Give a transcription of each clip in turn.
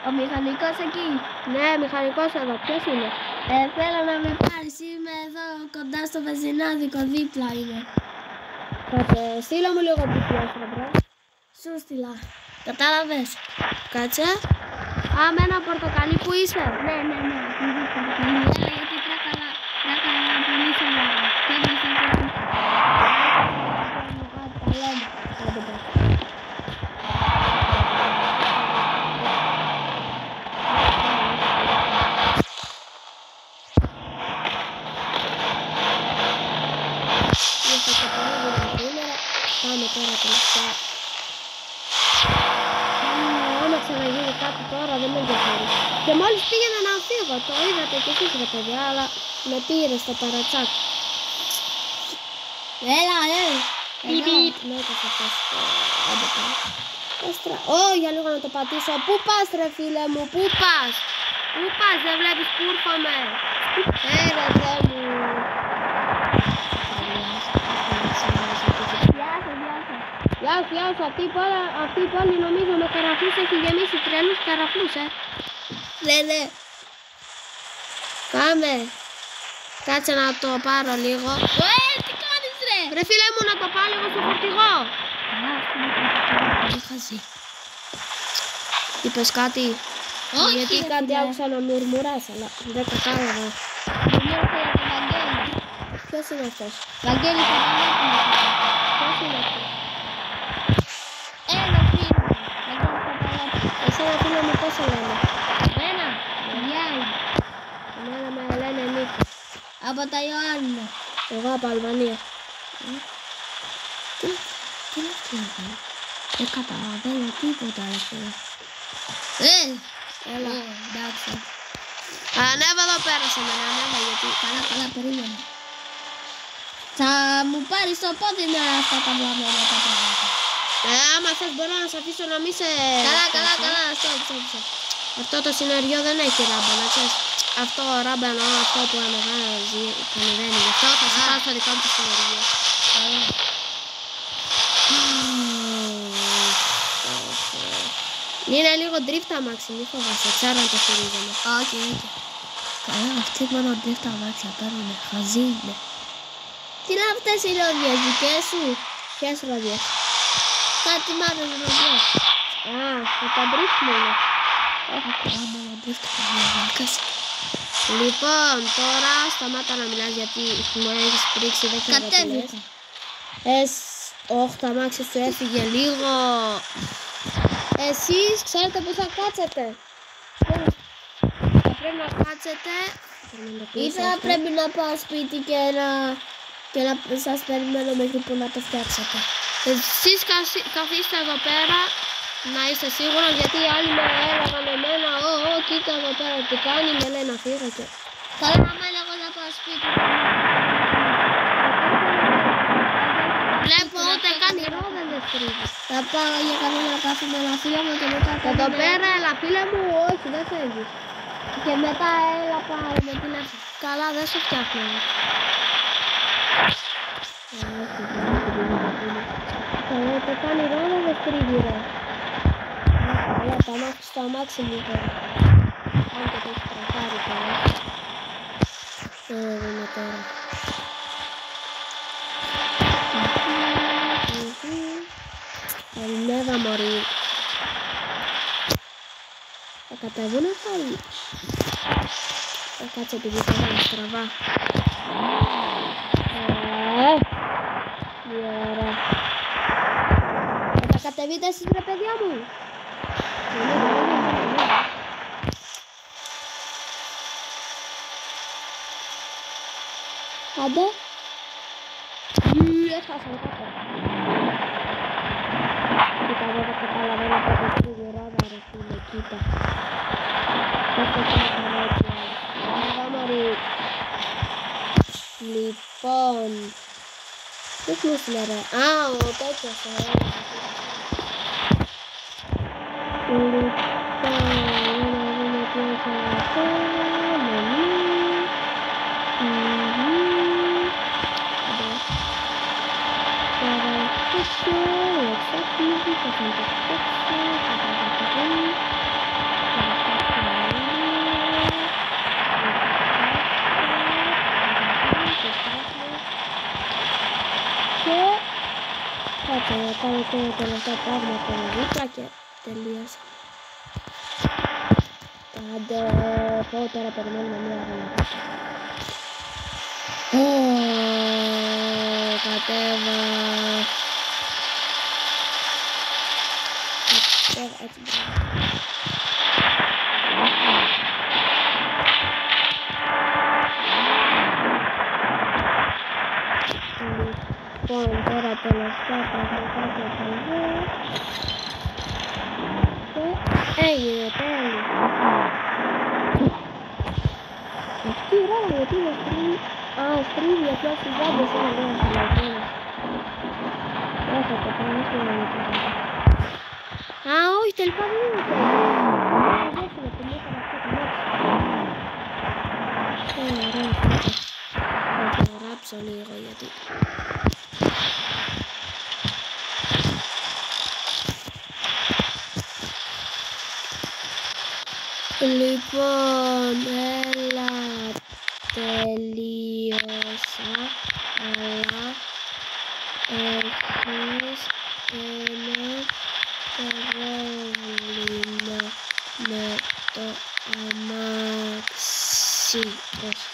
Ο μηχανικός εκεί. Ναι, μηχανικός εδώ. Ποιος είναι? Θέλω να με πάρεις. Είμαι εδώ κοντά στο βενζινάδικο. Δίπλα είναι. Κάτσε, στείλα μου λίγο GPS, ρε. Σου στείλα. Κατάλαβες. Κάτσε. Α, με ένα πορτοκαλί που είσαι. Ναι. Έλα, γιατί τράκαλα πολύ σοβαρά. Και έπρεπε να το Πάμε τώρα τελευταία. Άμα ξαναγίνει κάτι τώρα δεν με ενδιαφέρει. Και μόλις πήγαινα να φύγω, το είδατε και εσείς ρε παιδιά, αλλά με πήρε στο παρατσάκ. Έλα. Ναι, το θα πας. Άντε πάμε. Για λίγο να το πατήσω. Πού πας ρε φίλε μου, πού πας? Πού πας, δεν βλέπεις που ήρθαμε? Ρε Θεέ μου. Γεια σου, αυτή η πόλη νομίζω με καραφλούς έχει γεμίσει, τρελούς καραφλούς, Ναι. Πάμε. Κάτσε να το πάρω λίγο. Τι κάνεις ρε? Ρε φίλε μου, να το πάω λίγο στο φορτηγό. Είπες κάτι? Όχι, Γιατί ρε, κάτι φίλε. άκουσα να μουρμουράς, αλλά δεν κατάλαβα. Μίλησα για τον Βαγγέλη. Ποιος είναι αυτός? Βαγγέλη θα Ποιος είναι αυτός? Ένα φίλο. Εσένα φίλε μου πώς σε λένε? Εμένα. Γιάννη. Εμένα με λένε Νίκο. Από τα Ιωάννα. Εγώ από Αλβανία. Τι είναι αυτό εδώ? Δεν καταλαβαίνω τίποτα αυτό. Έλα. Εντάξει. Ανέβα εδώ πέρα σε μένα, ανέβα γιατί... Καλά, περίμενε. Θα μου πάρεις το πόδι με αυτά τα βλαμμένα τα πράγματα. Άμα θες μπορώ να σε αφήσω να μην σε... Καλά, stop. Αυτό το συνεργείο δεν έχει ράμπα, να ξέρεις. Αυτό ράμπα εννοώ αυτό που ανεβάζει, που ανεβαίνει. Γι' αυτό θα σε πάω στο δικό μου το συνεργείο. Είναι λίγο drift αμάξι, μη φοβάσαι, ξέρω αν το χειρίζομαι. Όχι. Καλά, αυτοί μόνο drift αμάξια παίρνουνε, χαζί είναι. Τι είναι αυτές οι ροδιές δικές σου? Ποιες ροδιές? Κάτι μάλλον ροδιές. Το τα drift μου είναι. Καλά, μόνο drift αμάξια. Λοιπόν, τώρα σταμάτα να μιλάς γιατί μου έχεις πρίξει 10 λεπτά. Κατέβηκα. Όχι, το αμάξι σου έφυγε λίγο. Εσείς ξέρετε που θα κάτσετε? Θα πρέπει να κάτσετε. Ή θα πρέπει να πάω σπίτι και να σας περιμένω μέχρι που να το φτιάξετε? Εσείς καθίστε εδώ πέρα να είστε σίγουροι, γιατί οι άλλοι με έλεγαν εμένα κοίτα εδώ πέρα τι κάνει, με λέει να φύγω και... Καλά, άμα έλεγα να πάω σπίτι. Βλέπω ούτε καν η ρόδα δεν στρίβει. Θα πάω για κανένα καφέ με ένα φίλο μου και μετά Εδώ πέρα, έλα φίλε μου, όχι δεν φεύγεις. Και μετά έλα πάω με την αρχή. Καλά, δεν σε φτιάχνω. Καλά, το κάνει ρόδα δεν στρίβει ρε. Καλά, το αμάξι στο αμάξι μου τώρα. Αν και το έχει τραχάρει τώρα. Δούμε τώρα. Ανέβα μωρή. Θα κατεβούνε πάλι. Θα κάτσε επειδή θα είναι στραβά. Τι ωραία. Θα κατεβείτε εσείς ρε παιδιά μου. Άντε. Έχασαν κάτω. Κοίτα εδώ δεν καταλαβαίνω πότε στείλει ρόδα ρε φίλε, κοίτα. Πότε κάνω έτσι άλλο. Μωρή. Λοιπόν. Ποιος μου στείλε ρε. Ο τέτοιος Λοιπόν, να δούμε τι έχει να κάνουμε. Κάτσε να κάνω το τελευταίο πράγμα από δίπλα και τελείωσα. Άντε, πω τώρα περιμένουμε μία ώρα. Κατέβα. Έτσι λοιπόν, τώρα τελευταία πραγματικά και το δω. Και έγινε, τέλει. Αυτή η ράγα γιατί είναι στρίβει. Α, στρίβει γιατί όσοι ζάντες είναι λίγο χαλαγμένες. Έχετε πάνω στο ράγα. Α, όχι, τελικά δεν είναι τέλει. Δεν είναι τελεί, θα αυτό το μάτι. Θα το γράψω λίγο γιατί... Λοιπόν, έλα, τελείωσα, αλλά έχεις ένα πρόβλημα με το αμάξι. Όχι.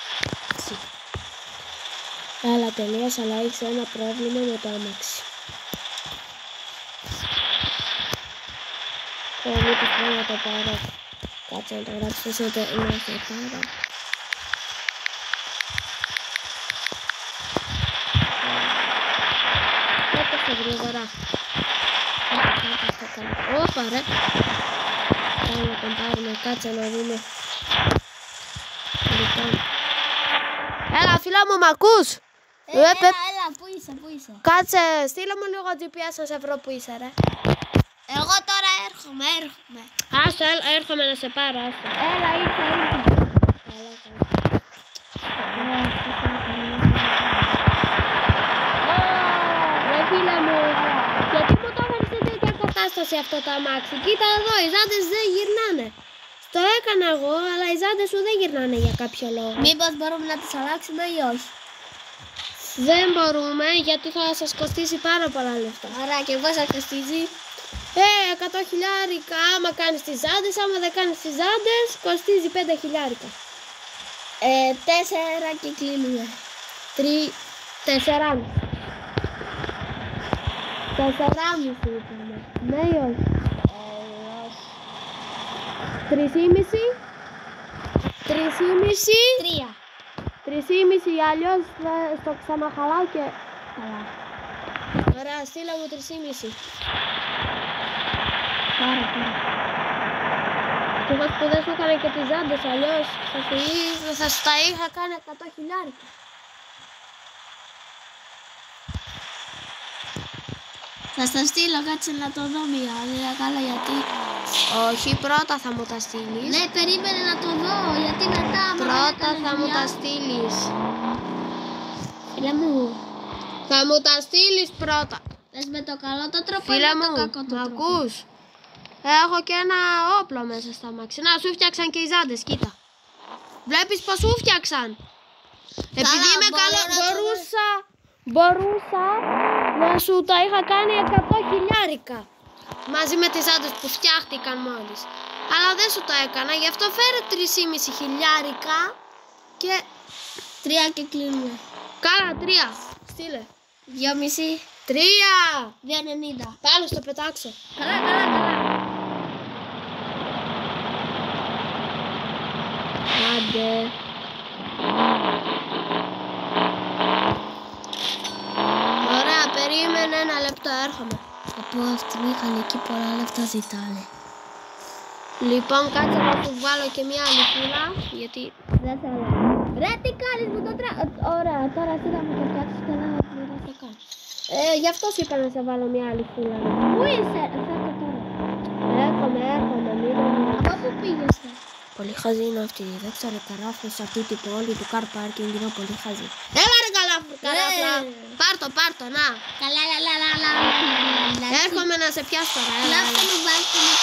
Έλα, τελείωσα, αλλά έχεις ένα πρόβλημα με το αμάξι. Μήπως πρέπει να το πάρω. Κάτσε να το γράψω σε το πάρω. Έπαιξε γρήγορα. Όπα ρε. Πάμε να τον πάρουμε, κάτσε να δούμε. Λοιπόν. Έλα φίλα μου, μ' ακούς? Έλα, πού είσαι? Κάτσε, στείλε μου λίγο GPS να σε βρω που είσαι ρε. Εγώ τώρα έρχομαι. Άστο, έρχομαι να σε πάρω, άστο. Έλα, ήρθα. Ρε φίλε μου, γιατί μου το έφερες σε τέτοια κατάσταση αυτό το αμάξι? Κοίτα εδώ, οι ζάντες δεν γυρνάνε. Το έκανα εγώ, αλλά οι ζάντες σου δεν γυρνάνε για κάποιο λόγο. Μήπως μπορούμε να τις αλλάξουμε ή όχι? Δεν μπορούμε, γιατί θα σας κοστίσει πάρα πολλά λεφτά. Άρα και εγώ θα κοστίζει. 100 χιλιάρικα άμα κάνεις τις ζάντες, άμα δεν κάνεις τις ζάντες, κοστίζει 5 χιλιάρικα. 4 και κλείνουμε. 4,5. 4,5 είπαμε. Ναι ή όχι? 3,5. 3,5 αλλιώς στο ξαναχαλάω και... Καλά. Ωραία, στείλα μου 3,5. Πάρα. Και εγώ που δεν σου έκανα και τις ζάντες, αλλιώς θα σου τα είχα κάνει 100 χιλιάρικα. Θα στα στείλω, κάτσε να το δω μία καλά γιατί... Όχι, πρώτα θα μου τα στείλεις. Ναι, περίμενε να το δω, γιατί μετά... Πρώτα θα μου τα στείλεις. Φίλε μου. Θα μου τα στείλεις πρώτα. Θες με το καλό το τρόπο ή Φίλε με μου, το κακό το μ' τρόπο? ακούς? Έχω και ένα όπλο μέσα στα μάξι. Να, σου φτιάξαν και οι ζάντες, κοίτα. Βλέπεις πως σου φτιάξαν. Επειδή είμαι καλό, μπορούσα να σου τα είχα κάνει 100 χιλιάρικα. Μαζί με τις ζάντες που φτιάχτηκαν μόλις. Αλλά δεν σου το έκανα, γι' αυτό φέρε 3,5 χιλιάρικα και... 3 και κλείνουμε. Κάνα 3. Στείλε. 2,5. 3. 2,90. Πάλι στο πετάξω. Καλά. Άντε. Ωραία, περίμενε ένα λεπτό, έρχομαι. Από αυτήν είχαν εκεί πολλά λεφτά ζητάνε. Λοιπόν, κάτσε να σου βγάλω και μια άλλη φούλα, γιατί Δεν θέλω. Ρε, τι κάνεις μου το Ωραία, τώρα σίγουρα μου το φτιάξεις και δεν θα το κάνω. γι' αυτό σου είπα να σε βάλω μια άλλη φούλα. Πού είσαι? Φέρτε τώρα. Έρχομαι, Από πού πήγες? Πολύ χαζή είναι αυτή, δεν ξέρω, καράφλα σε αυτή την πόλη του car parking είναι πολύ χαζή. Έλα ρε καράφλα, πάρτο, να. Καλά. Έρχομαι να σε πιάσω τώρα, Κλάψτε μου, βάλτε μου.